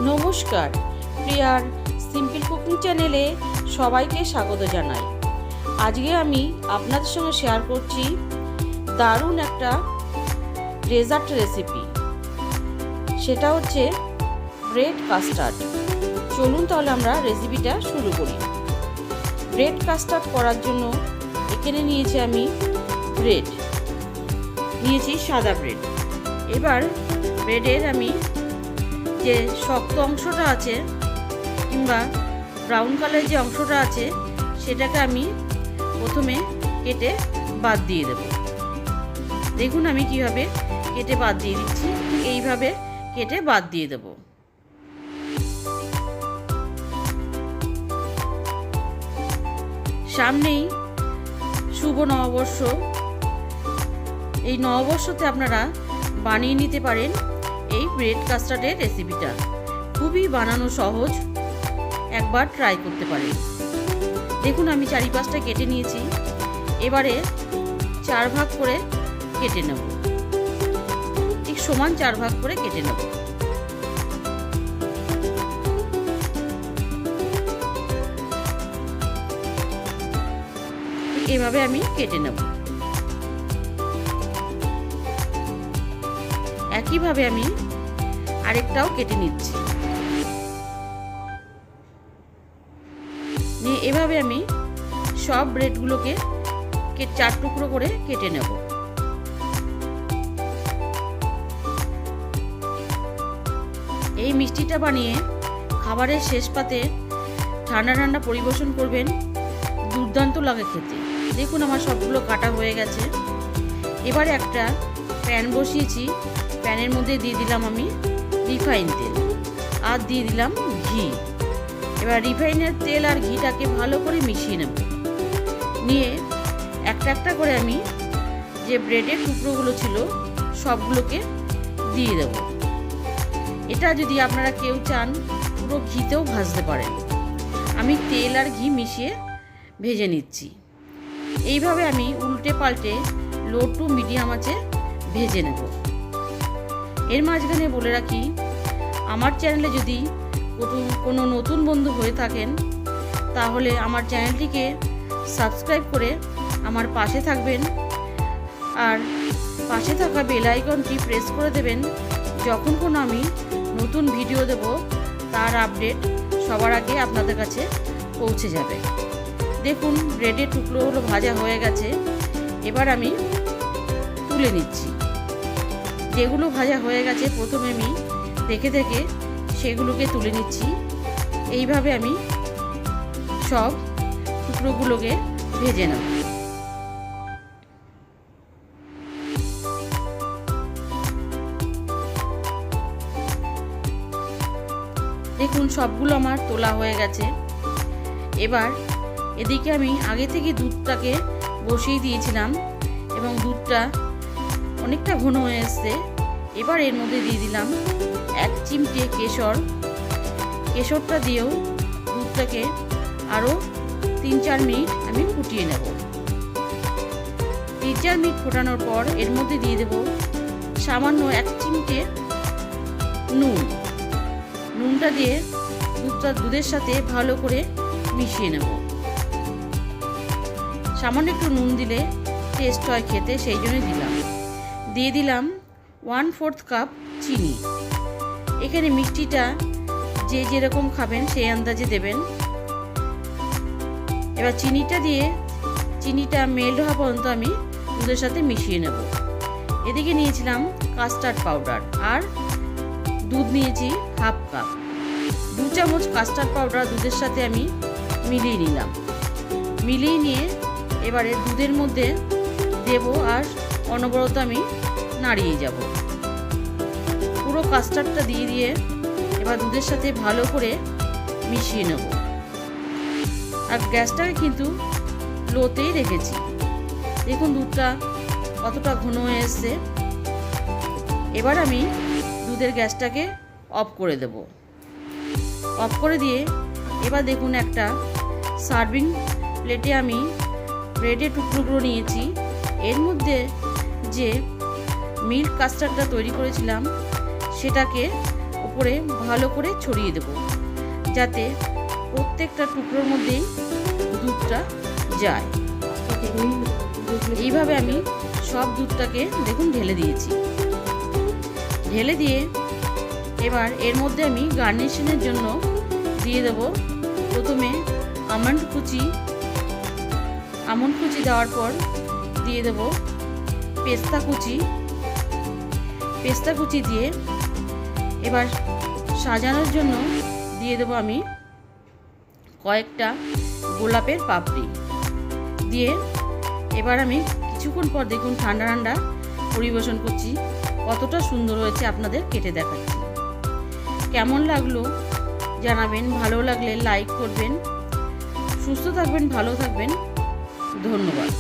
নমস্কার, প্রিয়ার simple cooking চ্যানেলে সবাইকে স্বাগত জানাই। আজকে আমি আপনাদের সঙ্গে শেয়ার করছি দারুণ একটা ডেজার্ট রেসিপি। সেটা হচ্ছে ব্রেড কাস্টার্ড। চলুন তাহলে আমরা রেসিপিটা শুরু করি। ব্রেড কাস্টার্ড করার জন্য এখানে নিয়েছি আমি ব্রেড, নিয়েছি সাদা ব্রেড। এবার ব্রেডের আমি যে শক্ত অংশটা আছে কিংবা ব্রাউন কালারের যে অংশটা আছে সেটাকে আমি প্রথমে কেটে বাদ দিয়ে দেব। দেখুন আমি কিভাবে কেটে বাদ দিয়ে দিচ্ছি, এইভাবে কেটে বাদ দিয়ে দেব। সামনেই শুভ নববর্ষ, এই নববর্ষতে আপনারা বানিয়ে নিতে পারেন এই ব্রেড কাস্টার্ডের রেসিপিটা। খুবই বানানো সহজ, একবার ট্রাই করতে পারেন। দেখুন আমি চারিপাশটা কেটে নিয়েছি। এবারে 4 ভাগ করে কেটে নেব, ঠিক সমান 4 ভাগ করে কেটে নেব। এভাবে আমি কেটে নেব। একইভাবে আমি আরেকটাও কেটে নিচ্ছি। নিয়ে এভাবে আমি সব ব্রেডগুলোকে 4 টুকরো করে কেটে নেব। এই মিষ্টিটা বানিয়ে খাবারের শেষ পাতে ঠান্ডা ঠান্ডা পরিবেশন করবেন, দুর্দান্ত লাগে খেতে। দেখুন আমার সবগুলো কাটা হয়ে গেছে। এবারে একটা প্যান বসিয়েছি, প্যানের মধ্যে দিয়ে দিলাম আমি রিফাইন তেল আর দিয়ে দিলাম ঘি। এবার রিফাইনের তেল আর ঘিটাকে ভালো করে মিশিয়ে নেব। নিয়ে একটা একটা করে আমি যে ব্রেডের টুকরোগুলো ছিল সবগুলোকে দিয়ে দেব। এটা যদি আপনারা কেউ চান পুরো ঘিতেও ভাজতে পারেন। আমি তেল আর ঘি মিশিয়ে ভেজে নিচ্ছি। এইভাবে আমি উল্টে পাল্টে লো টু মিডিয়াম আঁচে ভেজে নেব। এর মাঝখানে বলে রাখি, আমার চ্যানেলে যদি কোনো নতুন বন্ধু হয়ে থাকেন তাহলে আমার চ্যানেলটিকে সাবস্ক্রাইব করে আমার পাশে থাকবেন আর পাশে থাকা বেল আইকনটি প্রেস করে দেবেন। যখন কোনো আমি নতুন ভিডিও দেব তার আপডেট সবার আগে আপনাদের কাছে পৌঁছে যাবে। দেখুন ব্রেডের টুকরোগুলো ভাজা হয়ে গেছে। এবার আমি তুলে নিচ্ছি। যেগুলো ভাজা হয়ে গেছে প্রথমে আমি দেখে দেখে সেগুলোকে তুলে নিচ্ছি। এইভাবে আমি সব টুকরোগুলোকে ভেজে নেব। দেখুন সবগুলো আমার তোলা হয়ে গেছে। এবার এদিকে আমি আগে থেকে দুধটাকে বসিয়ে দিয়েছিলাম এবং দুধটা অনেকটা ঘন হয়ে এসছে। এবার এর মধ্যে দিয়ে দিলাম 1 চিমটে কেশর। কেশরটা দিয়েও দুধটাকে আরও 3-4 মিনিট আমি ফুটিয়ে নেব। 3-4 মিনিট ফোটানোর পর এর মধ্যে দিয়ে দেব সামান্য 1 চিমটে নুন। নুনটা দিয়ে দুধের সাথে ভালো করে মিশিয়ে নেব। সামান্য একটু নুন দিলে টেস্ট হয় খেতে, সেই জন্য দিলাম। দিয়ে দিলাম 1/4 কাপ চিনি। এখানে মিষ্টিটা যে যেরকম খাবেন সেই আন্দাজে দেবেন। এবার চিনিটা মেল্ট হওয়া পর্যন্ত আমি দুধের সাথে মিশিয়ে নেব। এদিকে নিয়েছিলাম কাস্টার্ড পাউডার আর দুধ নিয়েছি 1/2 কাপ। 2 চামচ কাস্টার্ড পাউডার দুধের সাথে আমি মিলিয়ে নিলাম। মিলিয়ে নিয়ে এবারে দুধের মধ্যে দেব আর অনবরত আমি নাড়িয়ে যাব। পুরো কাস্টার্ডটা দিয়ে এবার দুধের সাথে ভালো করে মিশিয়ে নেব। আর গ্যাসটাকে কিন্তু লোতেই রেখেছি। দেখুন দুধটা কতটা ঘন হয়ে এসছে। এবার আমি দুধের গ্যাসটাকে অফ করে দেব। অফ করে দিয়ে এবার দেখুন একটা সার্ভিং প্লেটে আমি ব্রেডের টুকরোগুলো নিয়েছি। এর মধ্যে যে মিল্ক কাস্টার্ডটা তৈরি করেছিলাম সেটাকে উপরে ভালো করে ছড়িয়ে দেব, যাতে প্রত্যেকটা টুকরোর মধ্যেই দুধটা যায়। এইভাবে আমি সব দুধটাকে দেখুন ঢেলে দিয়েছি। ঢেলে দিয়ে এবার এর মধ্যে আমি গার্নিশিংয়ের জন্য দিয়ে দেব প্রথমে আমন্ড কুচি দেওয়ার পর দিয়ে দেব পেস্তা কুচি দিয়ে এবার সাজানোর জন্য দিয়ে দেব আমি কয়েকটা গোলাপের পাপড়ি দিয়ে এবার আমি কিছুক্ষণ পর দেখুন ঠান্ডা ঠান্ডা পরিবেশন করছি। কতটা সুন্দর হয়েছে আপনাদের কেটে দেখাচ্ছি। কেমন লাগলো জানাবেন, ভালো লাগলে লাইক করবেন। সুস্থ থাকবেন, ভালো থাকবেন, ধন্যবাদ।